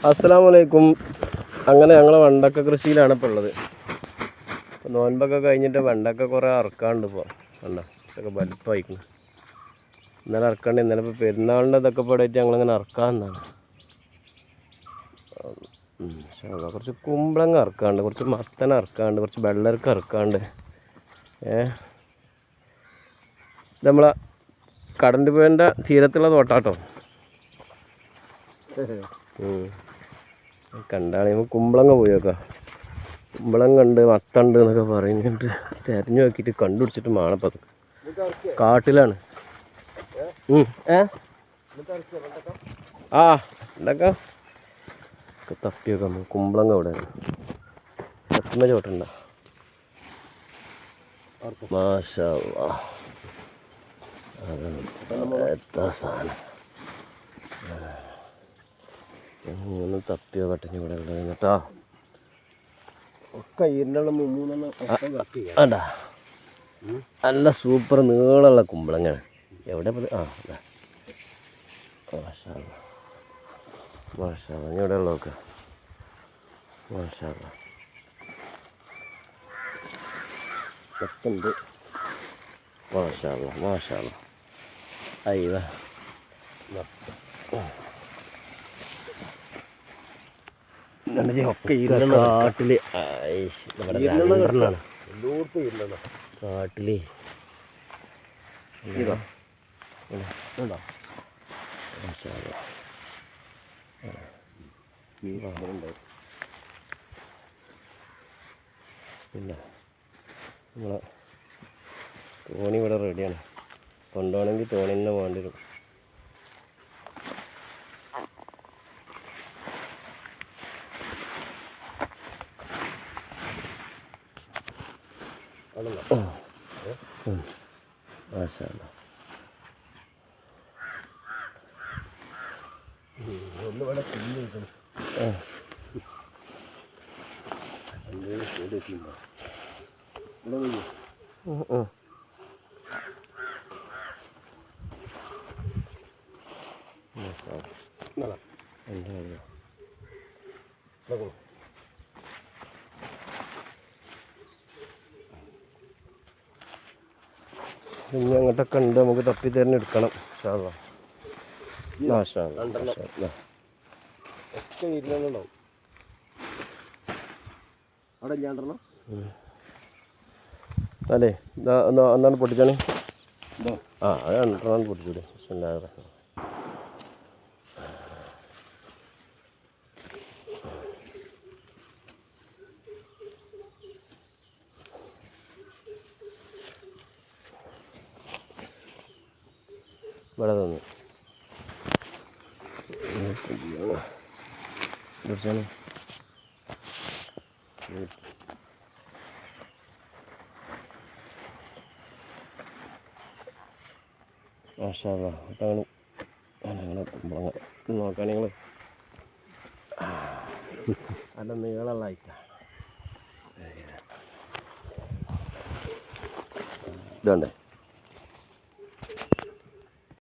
അസ്സലാമലൈക്കും. അങ്ങനെ ഞങ്ങൾ വെണ്ടക്ക കൃഷിയിലാണ് ഇപ്പോൾ ഉള്ളത്. നോൻപൊക്കെ കഴിഞ്ഞിട്ട് വെണ്ടക്ക കുറേ ഇറക്കാണ്ട് ഇപ്പോൾ വേണ്ട ഇതൊക്കെ വലിപ്പമായിക്കുന്നു. ഇന്നലെ ഇറക്കാണ്ട് ഇന്നലെ ഇപ്പോൾ പെരുന്നാളിൻ്റെ ഇതൊക്കെ പോയിട്ട് ഞങ്ങളിങ്ങനെ ഇറക്കാമെന്നാണ്. കുറച്ച് കുമ്പളങ്ങ ഇറക്കാണ്ട്, കുറച്ച് മത്തന ഇറക്കാണ്ട്, കുറച്ച് വെള്ളരിക്ക ഇറക്കാണ്ട്. നമ്മളെ കടണ്ട് പോയതിൻ്റെ തീരത്തുള്ള തോട്ടാട്ടോ. കണ്ടാണ് കുമ്പളങ്ങ പോയി നോക്കാം. കുമ്പളങ്ങ ഉണ്ട്, മത്തണ്ട് എന്നൊക്കെ പറയുന്നുണ്ട്. തിരഞ്ഞു നോക്കിയിട്ട് കണ്ടുപിടിച്ചിട്ട് മാണപ്പത് കാട്ടിലാണ്. ആ ഉണ്ടാക്കാം തപ്പി വെക്കാം. കുമ്പളങ്ങ ഇവിടെ ചത്തുന്ന ചോട്ടുണ്ട. മാഷാ എത്ര സാധനം ഒന്ന് തപ്പി വെക്കട്ടെ ഇവിടെ ഉള്ളത് കേട്ടോ. ഒക്കെ അതാ നല്ല സൂപ്പർ നീളമുള്ള കുമ്പളങ്ങയാണ്. എവിടെ മാഷാ മാഷാ ഇവിടെ ഉള്ളതൊക്കെ മാഷാ ഉണ്ട്. മാഷാ മാഷാ അയ്യ ഒക്കെ കാട്ടില് കാട്ടില് പിന്നെ നമ്മളെ തോണി ഇവിടെ റെഡിയാണ്. കൊണ്ടുപോകണമെങ്കിൽ തോണി തന്നെ വേണ്ടി വരും. ഒന്നിവിടെ തിന്നു വെക്കണം. ഇനി അങ്ങോട്ടൊക്കെ ഉണ്ട്, നമുക്ക് തപ്പി തിരഞ്ഞെടുക്കണം. ഒക്കെ ഇരുന്നുണ്ടാവും അവിടെ ഇല്ലാണ്ടോ. അല്ലേ ഒന്നാണ് പൊട്ടിച്ചാണ്. ആ അത് രണ്ടെണ്ണം പൊട്ടിച്ചൂടെ. ഇവിടെ തന്നു പൊടിച്ചാണ്. മാഷാ അതാണ് ഞങ്ങൾ കുമ്പളങ്ങ നോക്കാൻ. നിങ്ങൾ നല്ല നീളമുള്ള ഐറ്റം ഇതുണ്ടേ.